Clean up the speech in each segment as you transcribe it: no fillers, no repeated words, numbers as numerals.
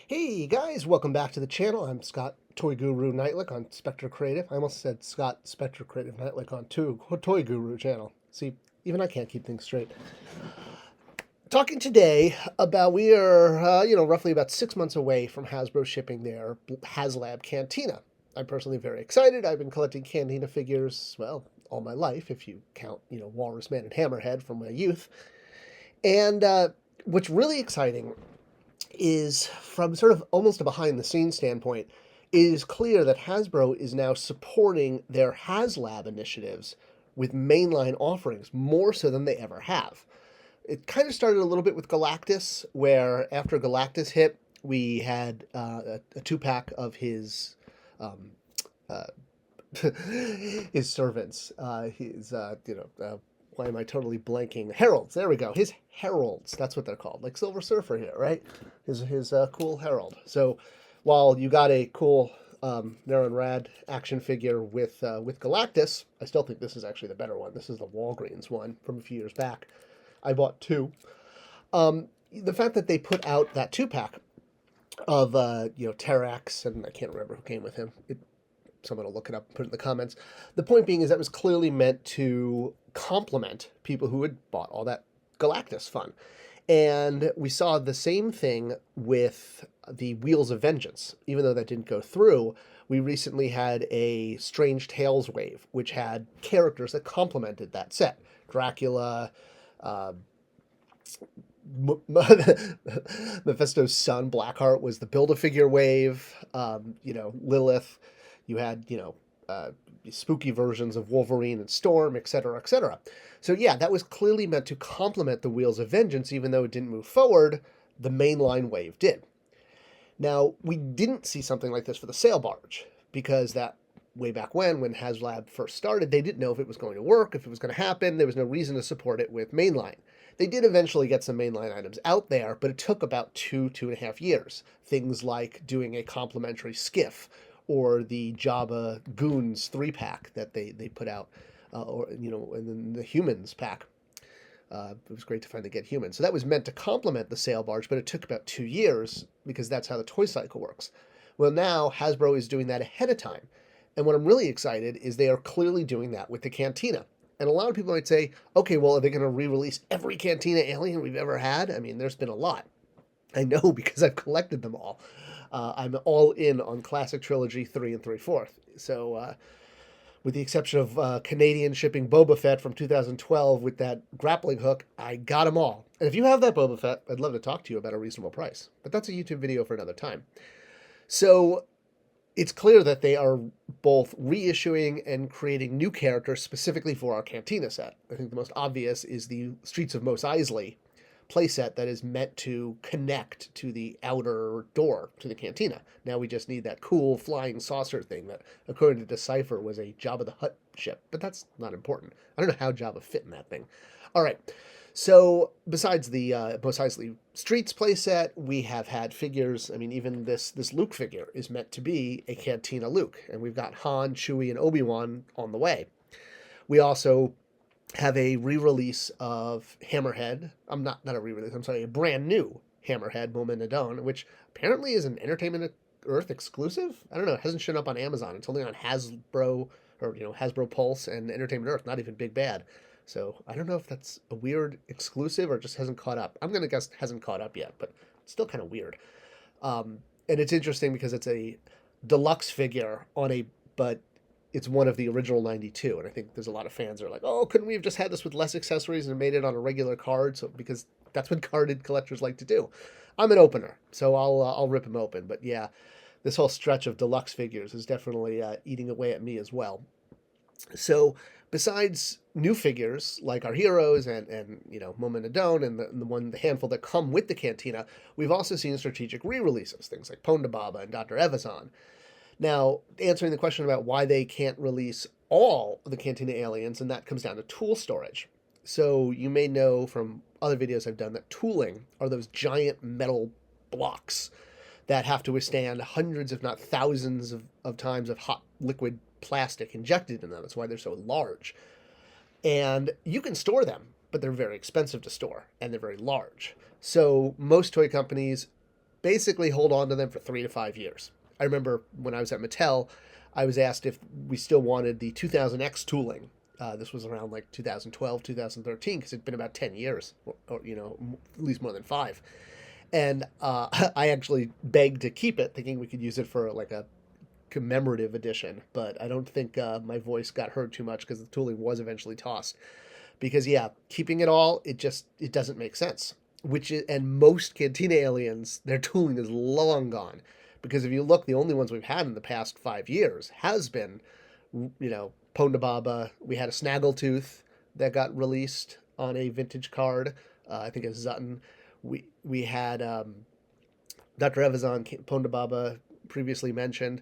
Hey guys, welcome back to the channel. I'm Scott Toy Guru Neitlich on Spector Creative. I almost said Scott Spector Creative Neitlich on Toy Guru channel. See, even I can't keep things straight. Talking today about we are, roughly about 6 months away from Hasbro shipping their Haslab Cantina. I'm personally very excited. I've been collecting Cantina figures, well, all my life, if you count, Walrus Man and Hammerhead from my youth. And what's really exciting is from sort of almost a behind the scenes standpoint, it is clear that Hasbro is now supporting their Haslab initiatives with mainline offerings more so than they ever have. It kind of started a little bit with Galactus, where after Galactus hit, we had a two-pack of his uh, his servants, why am I totally blanking? Heralds. There we go. His heralds. That's what they're called. Like Silver Surfer here, right? His cool herald. So while you got a cool narrow and rad action figure with Galactus, I still think this is actually the better one. This is the Walgreens one from a few years back. I bought two. The fact that they put out that two-pack of Terrax, and I can't remember who came with him. Someone will look it up and put it in the comments. The point being is that was clearly meant to complement people who had bought all that Galactus fun. And we saw the same thing with the Wheels of Vengeance. Even though that didn't go through, we recently had a Strange Tales wave, which had characters that complemented that set. Dracula, Mephisto's son, Blackheart, was the Build-A-Figure wave. Lilith. You had, spooky versions of Wolverine and Storm, etc., etc. So yeah, that was clearly meant to complement the Wheels of Vengeance, even though it didn't move forward, the mainline wave did. Now, we didn't see something like this for the Sail Barge, because that way back when Haslab first started, they didn't know if it was going to work, if it was going to happen. There was no reason to support it with mainline. They did eventually get some mainline items out there, but it took about 2.5 years. Things like doing a complimentary skiff, or the Jabba Goons 3-pack that they put out, and then the Humans pack. It was great to finally get Humans. So that was meant to complement the Sail Barge, but it took about 2 years because that's how the toy cycle works. Well, now Hasbro is doing that ahead of time. And what I'm really excited is they are clearly doing that with the Cantina. And a lot of people might say, okay, well, are they going to re-release every Cantina alien we've ever had? I mean, there's been a lot. I know because I've collected them all. I'm all in on Classic Trilogy 3 and 3/4. So, with the exception of Canadian shipping Boba Fett from 2012 with that grappling hook, I got them all. And if you have that Boba Fett, I'd love to talk to you about a reasonable price. But that's a YouTube video for another time. So, it's clear that they are both reissuing and creating new characters specifically for our Cantina set. I think the most obvious is the Streets of Mos Eisley playset that is meant to connect to the outer door to the Cantina. Now we just need that cool flying saucer thing that, according to Decipher, was a Jabba the Hutt ship. But that's not important. I don't know how Jabba fit in that thing. All right. So besides the Mos Eisley Streets playset, we have had figures. I mean, even this Luke figure is meant to be a Cantina Luke. And we've got Han, Chewie, and Obi-Wan on the way. We also have a re-release of Hammerhead. Not a re-release, I'm sorry, a brand new Hammerhead, Moment of Dawn, which apparently is an Entertainment Earth exclusive. I don't know, it hasn't shown up on Amazon. It's only on Hasbro, or Hasbro Pulse and Entertainment Earth, not even Big Bad. So I don't know if that's a weird exclusive or just hasn't caught up. I'm going to guess it hasn't caught up yet, but it's still kind of weird. And it's interesting because it's a deluxe figure but it's one of the original 92, and I think there's a lot of fans that are like, oh, couldn't we have just had this with less accessories and made it on a regular card? So because that's what carded collectors like to do. I'm an opener, so I'll rip them open. But yeah, this whole stretch of deluxe figures is definitely eating away at me as well. So besides new figures like our heroes and Moment of Dawn and the handful that come with the Cantina, we've also seen strategic re-releases, things like Ponda Baba and Dr. Evazan. Now, answering the question about why they can't release all of the Cantina aliens, and that comes down to tool storage. So you may know from other videos I've done that tooling are those giant metal blocks that have to withstand hundreds, if not thousands of times of hot liquid plastic injected in them. That's why they're so large. And you can store them, but they're very expensive to store, and they're very large. So most toy companies basically hold on to them for 3 to 5 years. I remember when I was at Mattel, I was asked if we still wanted the 2000X tooling. This was around like 2012, 2013, because it'd been about 10 years, or at least more than 5. And I actually begged to keep it, thinking we could use it for like a commemorative edition. But I don't think my voice got heard too much because the tooling was eventually tossed. Because yeah, keeping it all, it doesn't make sense. And most Cantina aliens, their tooling is long gone. Because if you look, the only ones we've had in the past 5 years has been, Ponda Baba. We had a Snaggletooth that got released on a vintage card. I think it's Zutton. We had Dr. Evazan, Ponda Baba, previously mentioned.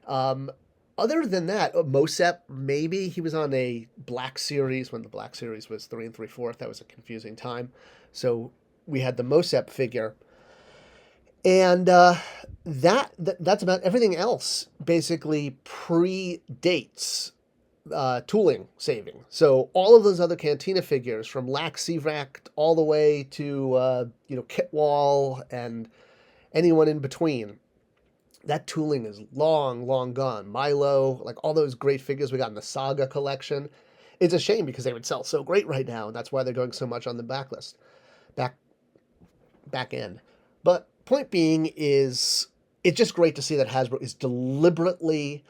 Other than that, Mosep, maybe he was on a Black Series when the Black Series was 3 3/4. That was a confusing time. So we had the Mosep figure. And that's about everything else basically predates tooling saving. So all of those other Cantina figures, from Lax Sivrak all the way to Kitwall and anyone in between, that tooling is long, long gone. Milo, like all those great figures we got in the Saga collection. It's a shame because they would sell so great right now, and that's why they're going so much on the back end. But point being is, it's just great to see that Hasbro is deliberately,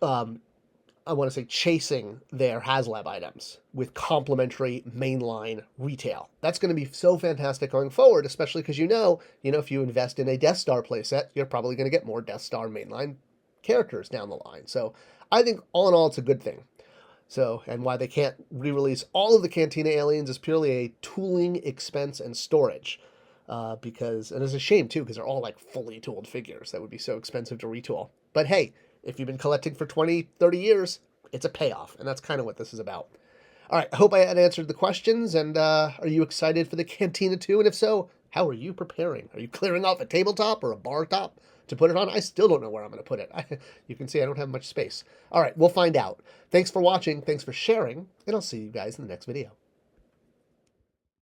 I want to say, chasing their Haslab items with complimentary mainline retail. That's going to be so fantastic going forward, especially because if you invest in a Death Star playset, you're probably going to get more Death Star mainline characters down the line. So I think all in all, it's a good thing. So, and why they can't re-release all of the Cantina aliens is purely a tooling expense and storage. And it's a shame too, because they're all like fully tooled figures. That would be so expensive to retool. But hey, if you've been collecting for 20, 30 years, it's a payoff. And that's kind of what this is about. All right, I hope I had answered the questions. And are you excited for the Cantina 2? And if so, how are you preparing? Are you clearing off a tabletop or a bar top to put it on? I still don't know where I'm going to put it. You can see I don't have much space. All right, we'll find out. Thanks for watching. Thanks for sharing. And I'll see you guys in the next video.